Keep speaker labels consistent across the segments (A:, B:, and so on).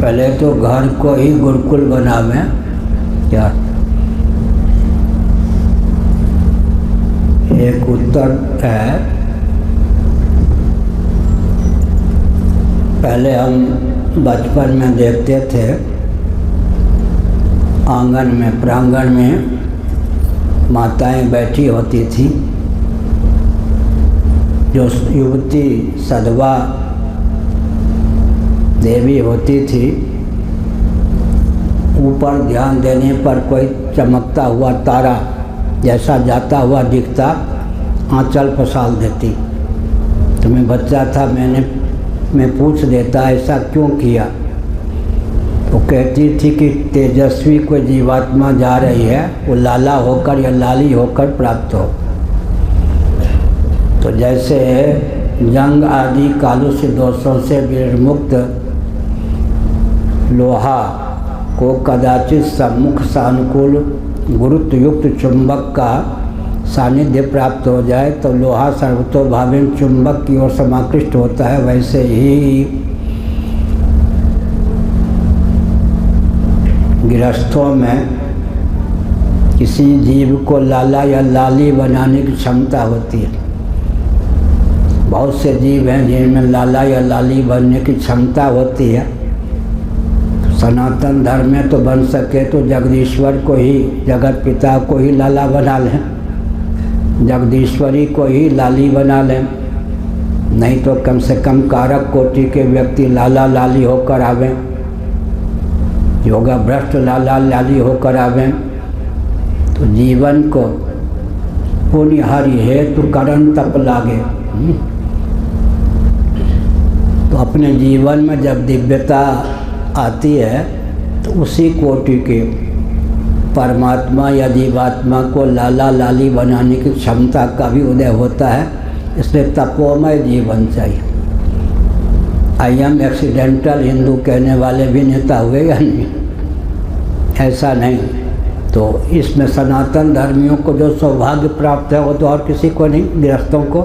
A: पहले तो घर को ही गुरुकुल बनावे क्या। एक उत्तर है, पहले हम बचपन में देखते थे आंगन में, प्रांगण में माताएं बैठी होती थी। जो युवती सधवा देवी होती थी, ऊपर ध्यान देने पर कोई चमकता हुआ तारा जैसा जाता हुआ दिखता, आंचल पसार देती। तो मैं बच्चा था, मैं पूछ देता ऐसा क्यों किया। तो कहती थी कि तेजस्वी कोई जीवात्मा जा रही है, वो लाला होकर या लाली होकर प्राप्त हो। तो जैसे जंग आदि कालुष्य दोषों से विमुक्त लोहा को कदाचित सम्मुख सानुकूल गुरुत्व युक्त चुंबक का सानिध्य प्राप्त हो जाए तो लोहा सर्वतोभावेन चुंबक की ओर समाकृष्ट होता है। वैसे ही गृहस्थों में किसी जीव को लाला या लाली बनाने की क्षमता होती है। बहुत से जीव हैं जिनमें लाला या लाली बनने की क्षमता होती है। सनातन धर्म में तो बन सके तो जगदीश्वर को ही, जगत पिता को ही लाला बना लें, जगदीश्वरी को ही लाली बना लें। नहीं तो कम से कम कारक कोटि के व्यक्ति लाला लाली होकर आवें, योगा भ्रष्ट लाला लाली होकर आवें। तो जीवन को पुण्य हरि हेतु करण तप लागे। तो अपने जीवन में जब दिव्यता आती है तो उसी कोटि के परमात्मा या जीवात्मा को लाला लाली बनाने की क्षमता का भी उदय होता है। इसलिए तपोमय जीवन चाहिए। आई एम एक्सीडेंटल हिंदू कहने वाले भी नेता हुए या नहीं, ऐसा नहीं। तो इसमें सनातन धर्मियों को जो सौभाग्य प्राप्त है वो तो और किसी को नहीं, गृहस्थों को।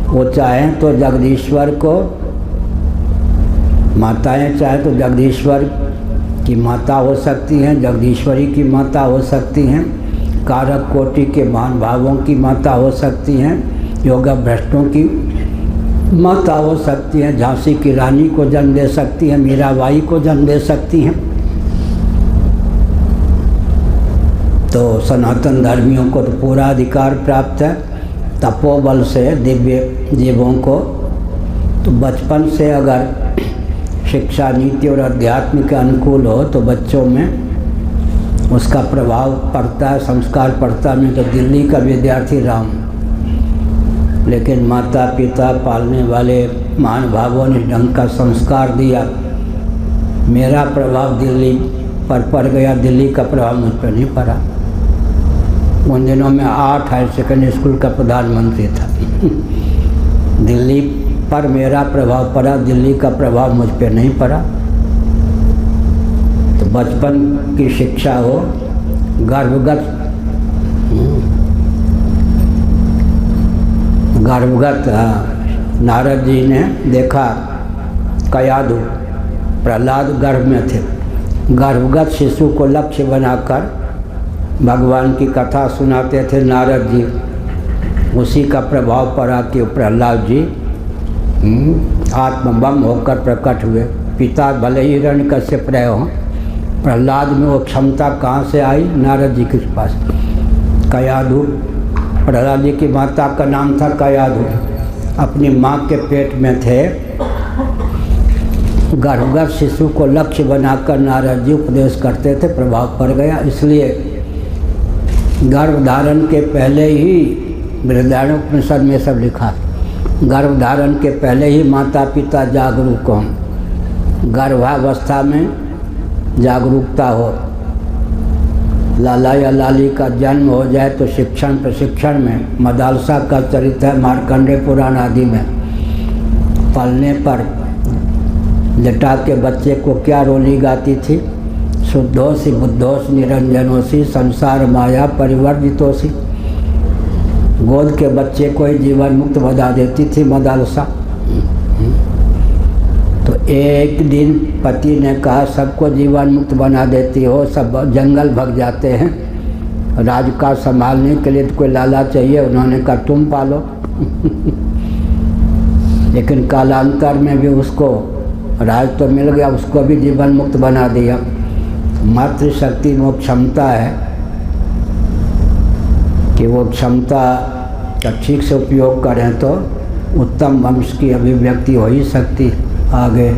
A: वो चाहें तो जगदीश्वर को, माताएं चाहे तो जगदीश्वर की माता हो सकती हैं, जगदीश्वरी की माता हो सकती हैं, कारक कोटि के महान भावों की माता हो सकती हैं, योगा भ्रष्टों की माता हो सकती हैं, झांसी की रानी को जन्म दे सकती हैं, मीराबाई को जन्म दे सकती हैं। तो सनातन धर्मियों को तो पूरा अधिकार प्राप्त है तपोबल से दिव्य जीवों को। तो बचपन से अगर शिक्षा नीति और अध्यात्म के अनुकूल हो तो बच्चों में उसका प्रभाव पड़ता है, संस्कार पड़ता है। मैं तो दिल्ली का विद्यार्थी रहा हूँ, लेकिन माता पिता पालने वाले महानुभावों ने ढंग का संस्कार दिया। मेरा प्रभाव दिल्ली पर पड़ गया, दिल्ली का प्रभाव मुझ पर नहीं पड़ा। उन दिनों में 8 हायर सेकेंडरी स्कूल का प्रधानमंत्री था। दिल्ली पर मेरा प्रभाव पड़ा, दिल्ली का प्रभाव मुझ पर नहीं पड़ा। तो बचपन की शिक्षा हो, गर्भगत नारद जी ने देखा कयाधु प्रहलाद गर्भ में थे। गर्भगत शिशु को लक्ष्य बनाकर भगवान की कथा सुनाते थे नारद जी। उसी का प्रभाव पड़ा कि प्रहलाद जी आत्मबम होकर प्रकट हुए। पिता भले ही हिरण्यकश्यप रहे हों, प्रहलाद में वो क्षमता कहाँ से आई? नारद जी के पास। कयाधु, प्रहलाद जी की माता का नाम था कयाधु। अपनी माँ के पेट में थे। गर्भगत शिशु को लक्ष्य बनाकर नारद जी उपदेश करते थे, प्रभाव पड़ गया। इसलिए गर्भ धारण के पहले ही, बृहदारण्योपनिषद में सब लिखा, गर्भ धारण के पहले ही माता पिता जागरूक हों। गर्भावस्था में जागरूकता हो। लाला या लाली का जन्म हो जाए तो शिक्षण प्रशिक्षण में मदालसा का चरित्र है मार्कंडेय पुराण आदि में। पलने पर जटा के बच्चे को क्या रोली गाती थी? शुद्धोसी बुद्धोसी निरंजनोसी संसार माया परिवर्जितोसी। गोद के बच्चे को ही जीवन मुक्त बना देती थी मदालसा। तो एक दिन पति ने कहा सबको जीवन मुक्त बना देती हो, सब जंगल भाग जाते हैं, राज का संभालने के लिए तो कोई लाला चाहिए। उन्होंने कहा तुम पालो। लेकिन कालांतर में भी उसको राज तो मिल गया, उसको भी जीवन मुक्त बना दिया। मातृशक्ति में वो क्षमता है कि वो क्षमता का ठीक से उपयोग करें तो उत्तम वंश की अभिव्यक्ति हो ही सकती आगे।